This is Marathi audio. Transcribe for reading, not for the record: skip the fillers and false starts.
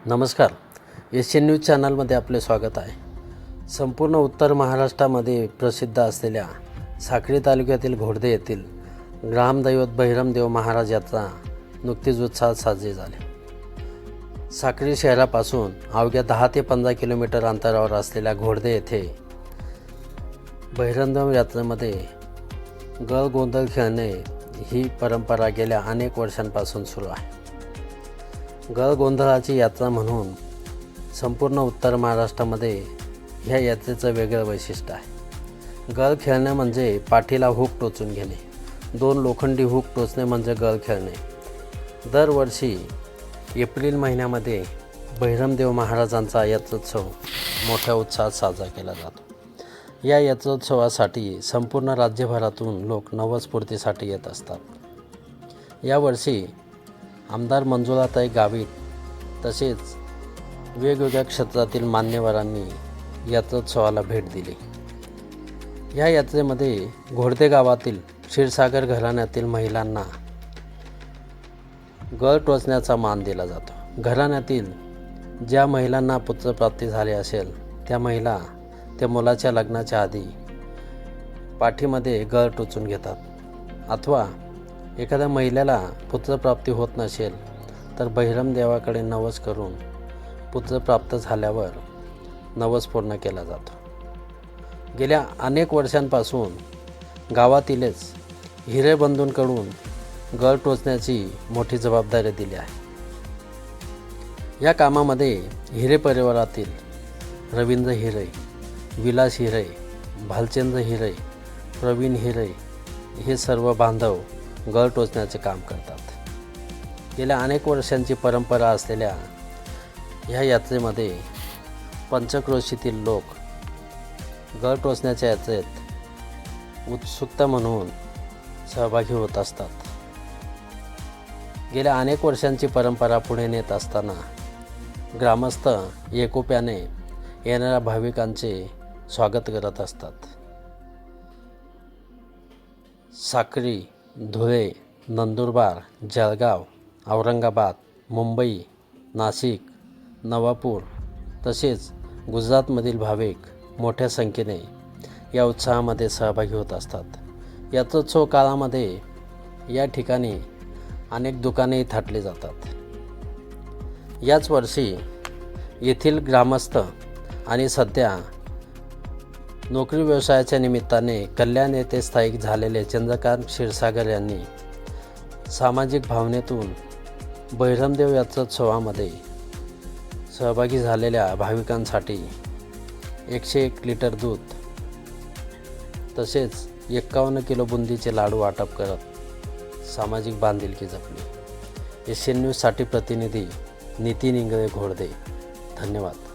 नमस्कार. एशियन न्यूज चॅनलमध्ये आपले स्वागत आहे. संपूर्ण उत्तर महाराष्ट्रामध्ये प्रसिद्ध असलेल्या साक्री तालुक्यातील घोडदे येथील ग्रामदैवत बहिरमदेव महाराज यात्रा नुकतीच उत्साहात साजरी झाली. साक्री शहरापासून अवघ्या 10 ते 15 किलोमीटर अंतरावर असलेल्या घोडदे येथे बहिरमदेव यात्रेमध्ये गळ गोंधळ खेळणे ही परंपरा गेल्या अनेक वर्षांपासून सुरू आहे. गळ गोंधळाची यात्रा म्हणून संपूर्ण उत्तर महाराष्ट्रामध्ये ह्या यात्रेचं वेगळं वैशिष्ट्य आहे. गळ खेळणे म्हणजे पाठीला हुक टोचून घेणे. 2 लोखंडी हुक टोचणे म्हणजे गळ खेळणे. दरवर्षी एप्रिल महिन्यामध्ये बहिरमदेव महाराजांचा यात्रोत्सव मोठ्या उत्साहात साजरा केला जातो. या यात्रोत्सवासाठी संपूर्ण राज्यभरातून लोक नवस्फूर्तीसाठी येत असतात. यावर्षी आमदार मंजुळाताई गावित तसेच वेगवेगळ्या क्षेत्रातील मान्यवरांनी यात्रोत्सवाला भेट दिली. या यात्रेमध्ये घोडदे गावातील क्षीरसागर घराण्यातील महिलांना गळ टोचण्याचा मान दिला जातो. घराण्यातील ज्या महिलांना पुत्रप्राप्ती झाली असेल त्या महिला त्या मुलाच्या लग्नाच्या आधी पाठीमध्ये गळ टोचून घेतात. अथवा एखाद्या महिलेला पुत्रप्राप्ती होत नसेल तर बहिरमदेवाकडे नवस करून पुत्रप्राप्त झाल्यावर नवस पूर्ण केला जातो. गेल्या अनेक वर्षांपासून गावातीलच हिरेबंधूंकडून गळ टोचण्याची मोठी जबाबदारी दिली आहे. या कामामध्ये हिरे परिवारातील रवींद्र हिरे, विलास हिरे, भालचंद्र हिरे, प्रवीण हिरे हे सर्व बांधव गळ टोचण्याचे काम करतात. गेल्या अनेक वर्षांची परंपरा असलेल्या ह्या यात्रेमध्ये पंचक्रोशीतील लोक गळ टोचण्याच्या यात्रेत उत्सुकता म्हणून सहभागी होत असतात. गेल्या अनेक वर्षांची परंपरा पुढे नेत असताना ग्रामस्थ एकोप्याने येणाऱ्या भाविकांचे स्वागत करत असतात. साक्री, धुळे, नंदुरबार, जळगाव, औरंगाबाद, मुंबई, नाशिक, नवापूर तसेच गुजरातमधील भाविक मोठ्या संख्येने या उत्सवामध्ये सहभागी होत असतात. यात्रोत्सव काळामध्ये या ठिकाणी अनेक दुकानेही थाटली जातात. याच वर्षी येथील ग्रामस्थ आणि सध्या नोकरी व्यवसायाच्या निमित्ताने कल्याण येथे स्थायिक झालेले चंद्रकांत क्षीरसागर यांनी सामाजिक भावनेतून बहिरमदेव यात्रोत्सवामध्ये सहभागी झालेल्या भाविकांसाठी 101 लिटर दूध तसेच 51 किलो बुंदीचे लाडू वाटप करत सामाजिक बांधिलकी जपली. एशियन न्यूजसाठी प्रतिनिधी नितीन इंगळे, घोडदे. धन्यवाद.